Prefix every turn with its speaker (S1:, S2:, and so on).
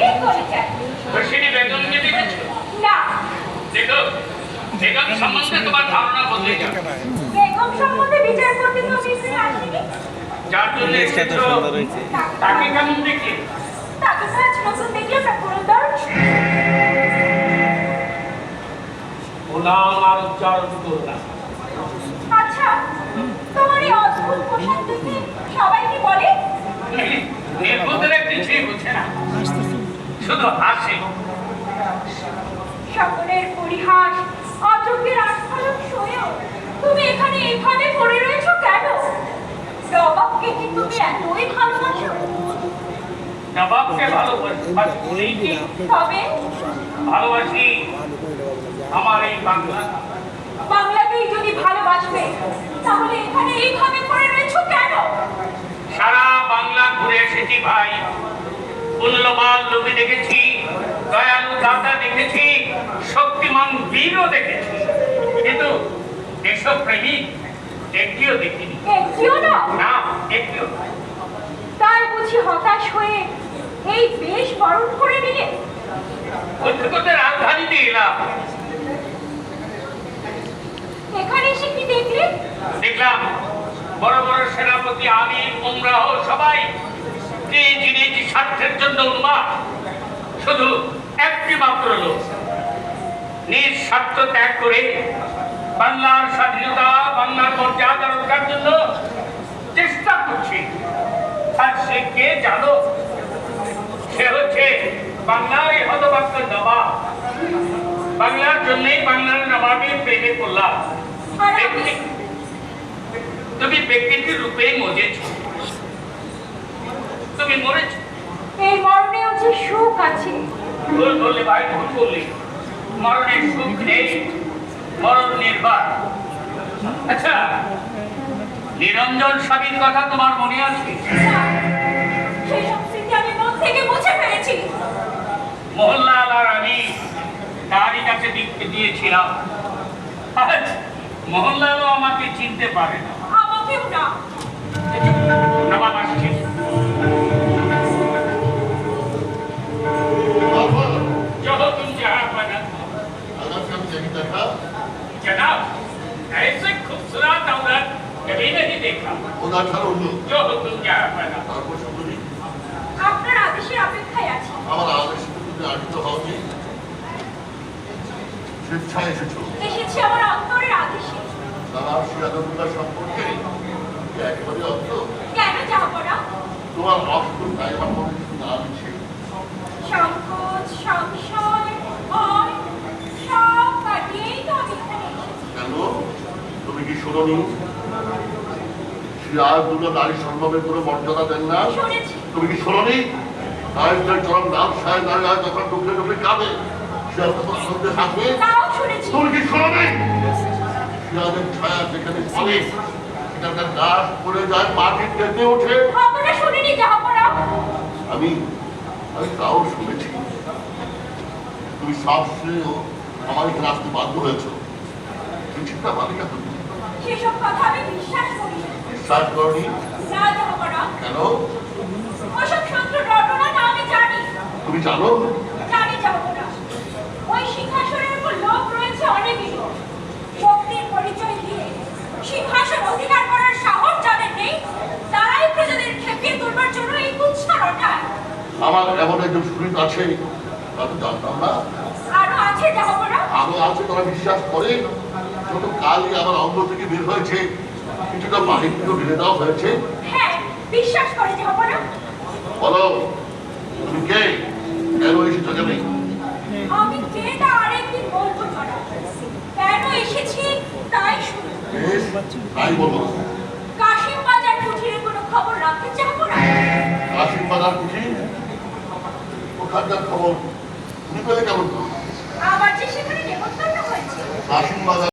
S1: ঠিক বলেছেন।
S2: রশিদি বেগমকে দেখেছো?
S1: না।
S2: দেখো, বেগম সম্বন্ধে তোমার ধারণা বদলে যাবে।
S1: বেগম সম্বন্ধে বিচার করতে তো আমি এখানে আসিনি।
S2: যার জন্য এসেছো তাকে কেমন দেখলে?
S1: তাকে তো আজ নতুন দেখলাম না পুরন্দর।
S2: ও নাম আর উচ্চারণ করো না।
S1: আচ্ছা, তোমার এই অদ্ভুত পোশাক দেখে সবাই কি বলে?
S2: নির্বোধেরা কিছুই বুঝে না, শুধু হাসে।
S1: সকলের পরিহাস, অযোগ্যের আস্ফালন সয়েও তুমি এখানে এইভাবে পড়ে রয়েছো কেন? নবাবকে কি তুমি এতই ভালোবাসো?
S2: নবাবকে ভালোবাসি,
S1: তবে
S2: ভালোবাসি আমার এই বাংলা।
S1: বাংলাকেই যদি ভালোবাসবে তাহলে এখানে এইভাবে পড়ে রয়েছো কেন?
S2: সারা বাংলা ঘুরে এসেছি ভাই, মূল্যবান লোভী দেখেছি, দয়ালু দাতা দেখেছি, শক্তিমান বীরও দেখেছি, কিন্তু দেশপ্রেমিক একটিও দেখিনি।
S1: একটিও না?
S2: না, একটিও না।
S1: তাই বুঝি হতাশ হয়ে এই বেশ বরণ করে নিলে?
S2: করতে করতে রাজধানীতে এলাম।
S1: এখানে এসে কি দেখলে?
S2: দেখলাম বড় বড় সেনাপতি, আমির, উমরাহ সবাই নিজ নিজ স্বার্থের জন্য উন্মাদ। শুধু একটি মাত্র লোক নিজ স্বার্থ ত্যাগ করে বাংলার স্বাধীনতা, বাংলার মর্যাদা রক্ষার জন্য চেষ্টা করছে। আর সে কে জানো? সে হচ্ছে বাংলার হতভাগ্য নবাব। বাংলার জন্যই বাংলার নবাবের প্রেমে পড়লাম।
S1: আর আমি?
S2: তুমি ব্যক্তিটির রূপে মজেছ, তুমি মরেছ।
S1: এই মরণেও যে সুখ আছে।
S2: ভুল বললে ভাই, ভুল বললে। মরণের সুখ নেই, মরণ নির্বাক। আচ্ছা, নিরঞ্জন স্বামীর কথা তোমার মনে আছে?
S1: সেই সব স্মৃতি আমি মন থেকে মুছে ফেলেছি।
S2: মোহনলাল আর আমি তারই কাছে দিয়েছিলাম। আজ মোহনলালও আমাকে চিনতে পারে না।
S1: আমাকেও না।
S2: নবাব আসছে। जो तुम जहाँ बना जनाब, ऐसे खूबसूरत औरत कभी नहीं देखा। जो तुम जहाँ बना।
S1: আপনার আদেশের অপেক্ষায় আছি।
S3: আমার আদেশে তুমি আদিত হওনি, স্বেচ্ছায় এসেছো।
S1: এসেছি আমার অন্তরের আদেশে।
S3: তার সিরাজুল্লাহ সম্পর্কে একেবারে অর্থ
S1: কেন যাবো না?
S3: তোমার অস্ত্র তাই আমার মনে কিছু না আছে।
S1: সংকোচ, সংশয়, ভয় সব কাটিয়েই তো আমি এখানে এসেছি।
S3: কেন তুমি কি শোনোনি? সিরাজুল্লাহ নারী সম্ভবের কোনো মর্যাদা দেন না।
S1: শুনেছি।
S3: তুমি কি শোনোনি? নারীদের চরম নাম সায় নারীরা যখন ডুবলে ডুবলে কাঁদে, সিরাজ তখন আনন্দে থাকবে।
S1: তাও শুনেছি।
S3: তুমি কি শোনোনি? সিরাজের ছায়া যেখানে পড়ে সেখানকার গাছ পড়ে যায়, মাটি কেঁপে ওঠে।
S1: খবরটা শুনিনি যাহাপরা।
S3: আমি তাও শুনেছি। তুমি সব শুনেও আমার এখানে আসতে বাধ্য হয়েছ। চিঠিটা মালিকা তুমি
S1: সেসব কথা আমি বিশ্বাস করি না।
S3: বিশ্বাস করনি?
S1: না যাহাপরা।
S3: কেন?
S1: ওসব শত্রু রটনা না আমি জানি।
S3: তুমি জানো?
S1: জানি যাহাপরা। ওই সিংহাসনের উপর লোক রয়েছে অনেকেরই। শক্তির পরিচয় দিয়ে সিংহাসন অধিকার করার সাহস যাদের নেই, তারাই প্রজাদের খেপিয়ে তুলবার জন্য এই কুৎসা রটায়।
S3: আমার এমন একজন সুরিত আছে, তা তো জানতাম না।
S1: আরো আছে যাহাপরা।
S3: আরো আছে, তারা বিশ্বাস করে। যত কালই আমার অঙ্গ থেকে বের হয়েছে, কিছুটা বাহির থেকে ঢেলে দেওয়া হয়েছে।
S1: হ্যাঁ, বিশ্বাস করে যাহাপরা।
S3: বলো তুমি কে, কেন এসেছো? কেন
S1: আমি কে তা আরেকদিন বলবো ধরা। কেন এসেছি তাই শুনুন।
S3: বেশ, তাই বলো।
S1: কাশিম বাজার কুঠিরে কোনো খবর রাখতে চাবো না।
S3: কাশিম বাজার কুঠি, ওখানকার খবর তুমি পেলে কেমন?
S1: আবার যে সেখানে নেমন্তন্ন হয়েছে।
S3: কাশিম বাজার